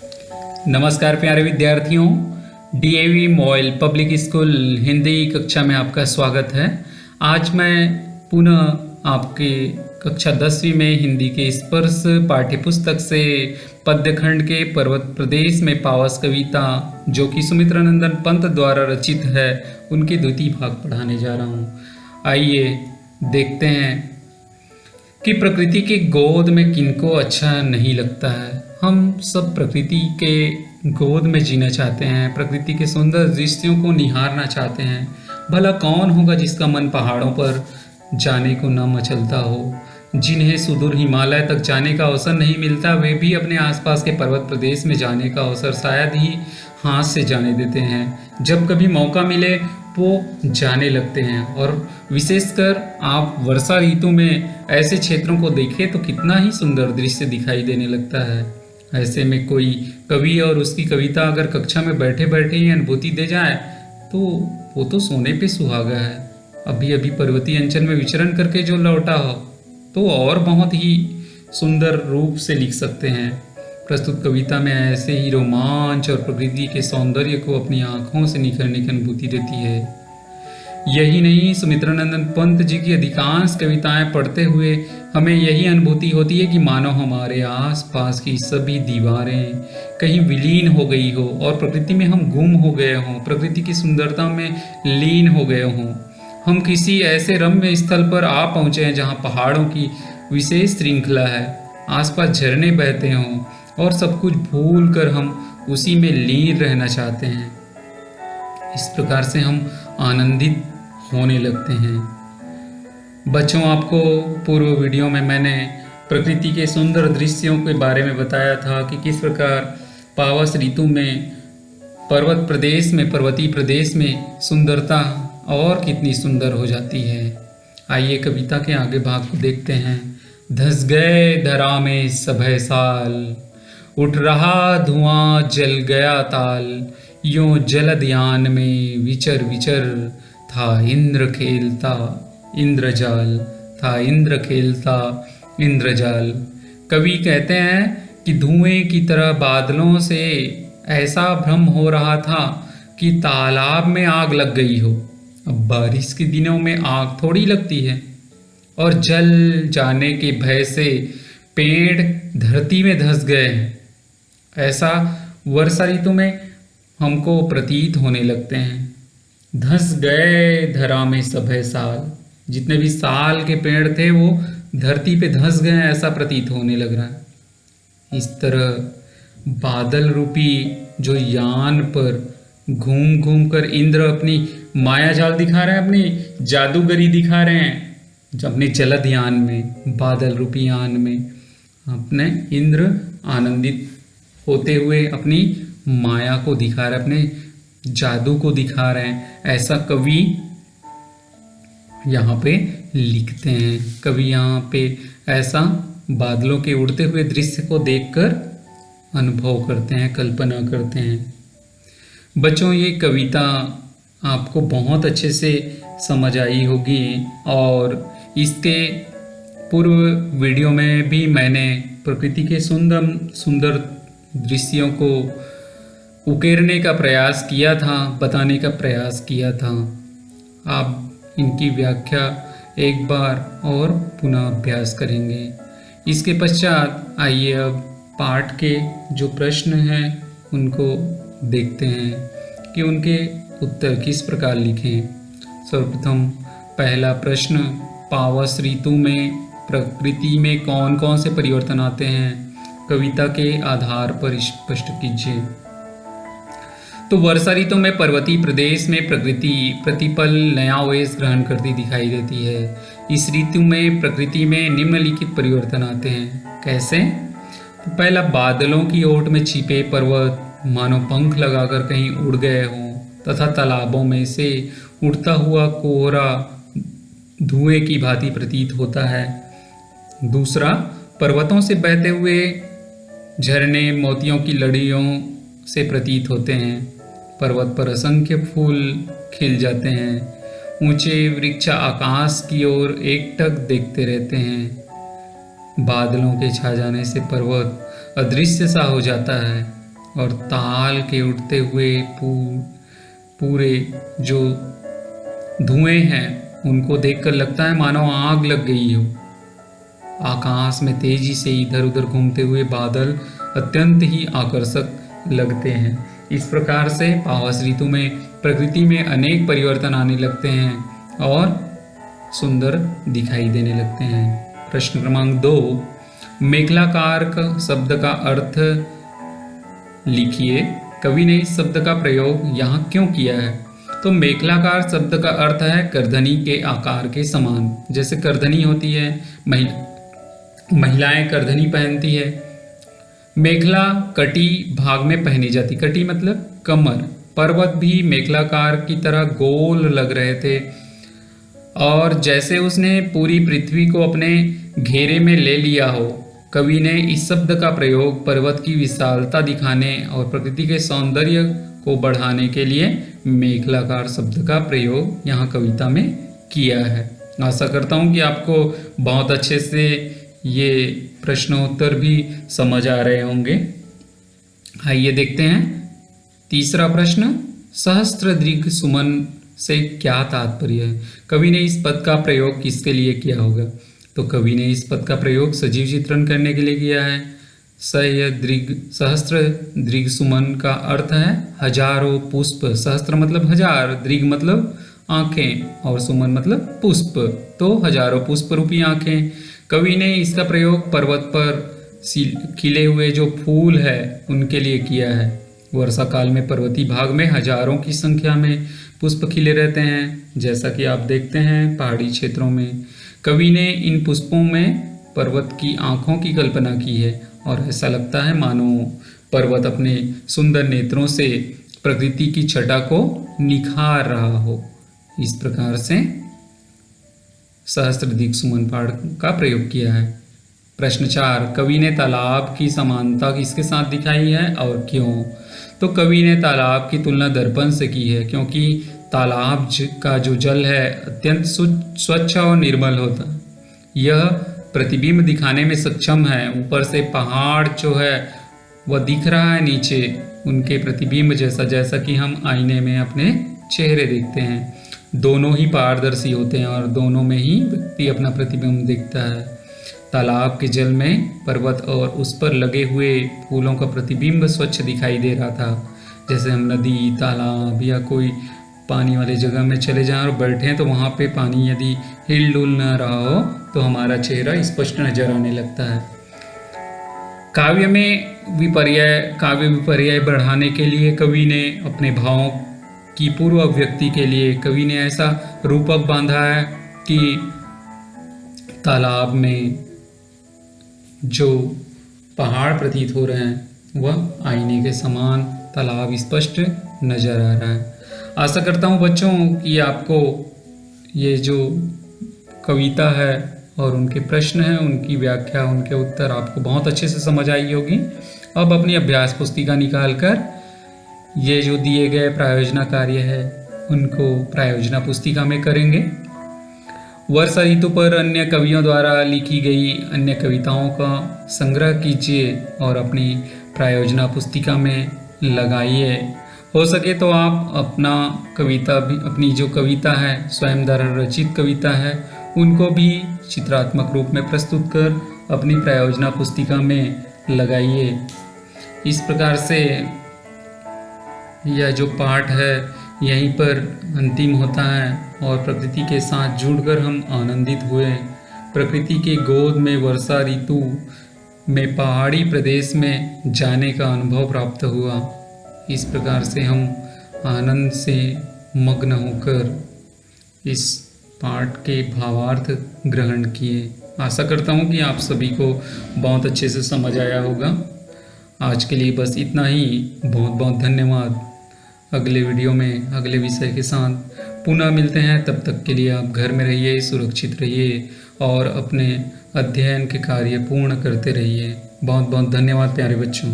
नमस्कार प्यारे विद्यार्थियों, DAV MOIL public school Hindi कक्षा में आपका स्वागत है। आज मैं पुनः आपके कक्षा 10वीं में हिंदी के स्पर्श पाठ्यपुस्तक से पद्यखंड के पर्वत प्रदेश में पावस कविता जो कि सुमित्रानंदन पंत द्वारा रचित है उनके द्वितीय भाग पढ़ाने जा रहा हूँ। आइए देखते हैं कि प्रकृति की गोद में किनको अच्छा नहीं लगता है। हम सब प्रकृति के गोद में जीना चाहते हैं, प्रकृति के सुंदर दृश्यों को निहारना चाहते हैं। भला कौन होगा जिसका मन पहाड़ों पर जाने को न मचलता हो। जिन्हें सुदूर हिमालय तक जाने का अवसर नहीं मिलता, वे भी अपने आसपास के पर्वत प्रदेश में जाने का अवसर शायद ही हाथ से जाने देते हैं। जब कभी मौका मिले वो जाने लगते हैं, और विशेषकर आप वर्षा ऋतु में ऐसे क्षेत्रों को देखें तो कितना ही सुंदर दृश्य दिखाई देने लगता है। ऐसे में कोई कवि और उसकी कविता अगर कक्षा में बैठे बैठे ही अनुभूति दे जाए तो वो तो सोने पे सुहागा है। अभी अभी पर्वतीय अंचल में विचरण करके जो लौटा हो तो और बहुत ही सुंदर रूप से लिख सकते हैं। प्रस्तुत कविता में ऐसे ही रोमांच और प्रकृति के सौंदर्य को अपनी आंखों से निखरने की अनुभूति देती है। यही नहीं, सुमित्रानंदन पंत जी की अधिकांश कविताएं पढ़ते हुए हमें यही अनुभूति होती है कि मानो हमारे आस पास की सभी दीवारें कहीं विलीन हो गई हो और प्रकृति में हम गुम हो गए हों, प्रकृति की सुंदरता में लीन हो गए हों। हम किसी ऐसे रम्य स्थल पर आ पहुँचे हैं जहाँ पहाड़ों की विशेष श्रृंखला है, आसपास झरने बहते हों और सब कुछ भूल कर हम उसी में लीन रहना चाहते हैं। इस प्रकार से हम आनंदित होने लगते हैं। बच्चों, आपको पूर्व वीडियो में मैंने प्रकृति के सुंदर दृश्यों के बारे में बताया था कि किस प्रकार पावस ऋतु में पर्वतीय प्रदेश में सुंदरता और कितनी सुंदर हो जाती है। आइए कविता के आगे भाग को देखते हैं। धस गए धरा में सभय साल, उठ रहा धुआं जल गया ताल, यूं जलदयान में विचर विचर था इंद्र खेलता इंद्रजाल, था इंद्र खेलता इंद्रजाल। कवि कहते हैं कि धुएं की तरह बादलों से ऐसा भ्रम हो रहा था कि तालाब में आग लग गई हो। अब बारिश के दिनों में आग थोड़ी लगती है, और जल जाने के भय से पेड़ धरती में धंस गए हैं। ऐसा वर्षा ऋतु में हमको प्रतीत होने लगते हैं। धंस गए धरा में सभय साल, जितने भी साल के पेड़ थे वो धरती पे धंस गए, ऐसा प्रतीत होने लग रहा है। इस तरह बादल रूपी जो यान पर घूम घूम कर इंद्र अपनी माया जाल दिखा रहे हैं, अपनी जादूगरी दिखा रहे हैं। अपने जलद यान में, बादल रूपी यान में अपने इंद्र आनंदित होते हुए अपनी माया को दिखा रहे, अपने जादू को दिखा रहे हैं। ऐसा कवि यहाँ पे लिखते हैं। कवि यहाँ पे ऐसा बादलों के उड़ते हुए दृश्य को देखकर अनुभव करते हैं, कल्पना करते हैं। बच्चों, ये कविता आपको बहुत अच्छे से समझ आई होगी, और इसके पूर्व वीडियो में भी मैंने प्रकृति के सुंदर दृश्यों को उकेरने का प्रयास किया था, बताने का प्रयास किया था। आप इनकी व्याख्या एक बार और पुनः अभ्यास करेंगे। इसके पश्चात आइए अब पाठ के जो प्रश्न हैं उनको देखते हैं कि उनके उत्तर किस प्रकार लिखें। सर्वप्रथम पहला प्रश्न, पावस ऋतु में प्रकृति में कौन कौन से परिवर्तन आते हैं, कविता के आधार पर स्पष्ट कीजिए। तो वर्षा ऋतु में पर्वतीय प्रदेश में प्रकृति प्रतिपल नया वेश ग्रहण करती दिखाई देती है। इस ऋतु में प्रकृति में निम्नलिखित परिवर्तन आते हैं। कैसे? तो पहला, बादलों की ओट में छिपे पर्वत मानो पंख लगाकर कहीं उड़ गए हों, तथा तालाबों में से उड़ता हुआ कोहरा धुएं की भांति प्रतीत होता है। दूसरा, पर्वतों से बहते हुए झरने मोतियों की लड़ियों से प्रतीत होते हैं। पर्वत पर असंख्य फूल खिल जाते हैं। ऊंचे वृक्ष आकाश की ओर एकटक देखते रहते हैं। बादलों के छा जाने से पर्वत अदृश्य सा हो जाता है। और ताल के उठते हुए पूरे जो धुएं हैं उनको देखकर लगता है मानो आग लग गई हो। आकाश में तेजी से इधर उधर घूमते हुए बादल अत्यंत ही आकर्षक लगते हैं। इस प्रकार से पावस ऋतु में प्रकृति में अनेक परिवर्तन आने लगते हैं और सुंदर दिखाई देने लगते हैं। प्रश्न क्रमांक 2, मेखलाकार शब्द का अर्थ लिखिए। कवि ने इस शब्द का प्रयोग यहाँ क्यों किया है? तो मेखलाकार शब्द का अर्थ है करधनी के आकार के समान। जैसे करधनी होती है, महिलाएं करधनी पहनती है। मेखला कटी भाग में पहनी जाती, कटी मतलब कमर। पर्वत भी मेखलाकार की तरह गोल लग रहे थे और जैसे उसने पूरी पृथ्वी को अपने घेरे में ले लिया हो। कवि ने इस शब्द का प्रयोग पर्वत की विशालता दिखाने और प्रकृति के सौंदर्य को बढ़ाने के लिए मेखलाकार शब्द का प्रयोग यहाँ कविता में किया है। आशा करता हूँ कि आपको बहुत अच्छे से ये प्रश्नोत्तर भी समझ आ रहे होंगे। आइए देखते हैं तीसरा प्रश्न, सहस्त्र दीर्घ सुमन से क्या तात्पर्य है? कवि ने इस पद का प्रयोग किसके लिए किया होगा? तो कवि ने इस पद का प्रयोग सजीव चित्रण करने के लिए किया है। सहस्त्र दीर्घ सुमन का अर्थ है हजारों पुष्प। सहस्त्र मतलब हजार, दीर्घ मतलब आंखें और सुमन मतलब पुष्प, तो हजारों पुष्प रूपी आंखें। कवि ने इसका प्रयोग पर्वत पर खिले हुए जो फूल है उनके लिए किया है। वर्षा काल में पर्वतीय भाग में हजारों की संख्या में पुष्प खिले रहते हैं, जैसा कि आप देखते हैं पहाड़ी क्षेत्रों में। कवि ने इन पुष्पों में पर्वत की आंखों की कल्पना की है और ऐसा लगता है मानो पर्वत अपने सुंदर नेत्रों से प्रकृति की छटा को निखार रहा हो। इस प्रकार से सहस्त्र दीर्घ सुमन पाठ का प्रयोग किया है। प्रश्न 4, कवि ने तालाब की समानता किसके साथ दिखाई है और क्यों? तो कवि ने तालाब की तुलना दर्पण से की है, क्योंकि तालाब का जो जल है अत्यंत स्वच्छ और निर्मल होता है। यह प्रतिबिंब दिखाने में सक्षम है। ऊपर से पहाड़ जो है वह दिख रहा है नीचे उनके प्रतिबिंब जैसा, जैसा कि हम आईने में अपने चेहरे देखते हैं। दोनों ही पारदर्शी होते हैं और दोनों में ही व्यक्ति अपना प्रतिबिंब दिखता है। तालाब के जल में पर्वत और उस पर लगे हुए फूलों का प्रतिबिंब स्वच्छ दिखाई दे रहा था। जैसे हम नदी, तालाब या कोई पानी वाली जगह में चले जाएं और बैठें तो वहाँ पे पानी यदि हिल डुल ना रहा हो तो हमारा चेहरा स्पष्ट नजर आने लगता है। काव्य विपर्यय बढ़ाने के लिए कवि ने अपने भावों की पूर्व अभिव्यक्ति के लिए कवि ने ऐसा रूपक बांधा है कि तालाब में जो पहाड़ प्रतीत हो रहे हैं वह आईने के समान तालाब स्पष्ट नजर आ रहा है। आशा करता हूँ बच्चों कि आपको ये जो कविता है और उनके प्रश्न हैं उनकी व्याख्या, उनके उत्तर आपको बहुत अच्छे से समझ आई होगी। अब अपनी अभ्यास पुस्तिका निकाल कर ये जो दिए गए प्रायोजना कार्य है उनको प्रायोजना पुस्तिका में करेंगे। वर्षा ऋतु पर अन्य कवियों द्वारा लिखी गई अन्य कविताओं का संग्रह कीजिए और अपनी प्रायोजना पुस्तिका में लगाइए। हो सके तो आप अपनी जो कविता है स्वयं द्वारा रचित कविता है उनको भी चित्रात्मक रूप में प्रस्तुत कर अपनी प्रायोजना पुस्तिका में लगाइए। इस प्रकार से यह जो पाठ है यहीं पर अंतिम होता है और प्रकृति के साथ जुड़कर हम आनंदित हुए। प्रकृति के गोद में वर्षा ऋतु में पहाड़ी प्रदेश में जाने का अनुभव प्राप्त हुआ। इस प्रकार से हम आनंद से मग्न होकर इस पाठ के भावार्थ ग्रहण किए। आशा करता हूँ कि आप सभी को बहुत अच्छे से समझ आया होगा। आज के लिए बस इतना ही। बहुत बहुत धन्यवाद। अगले वीडियो में अगले विषय के साथ पुनः मिलते हैं। तब तक के लिए आप घर में रहिए, सुरक्षित रहिए और अपने अध्ययन के कार्य पूर्ण करते रहिए। बहुत बहुत धन्यवाद प्यारे बच्चों।